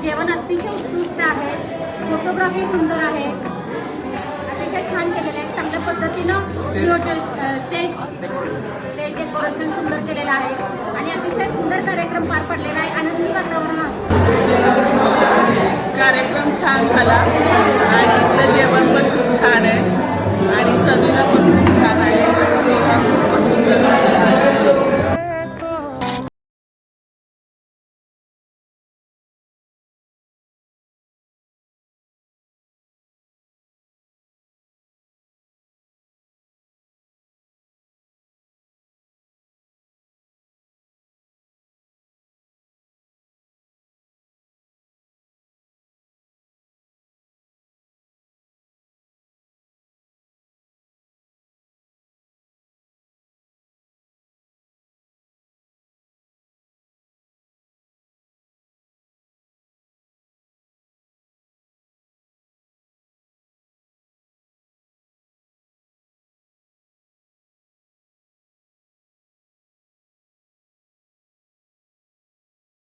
जेवण अतिशय उत्कृष्ट आहे, फोटोग्राफी सुंदर आहे, अतिशय छान केलेलं आहे. चांगल्या पद्धतीनं स्टेज डेकोरेशन सुंदर केलेलं आहे आणि अतिशय सुंदर कार्यक्रम पार पडलेला आहे. आनंदी वातावरण आहे. कार्यक्रम छान झाला आणि इथलं जेवण पण खूप छान आहे आणि चवीला पण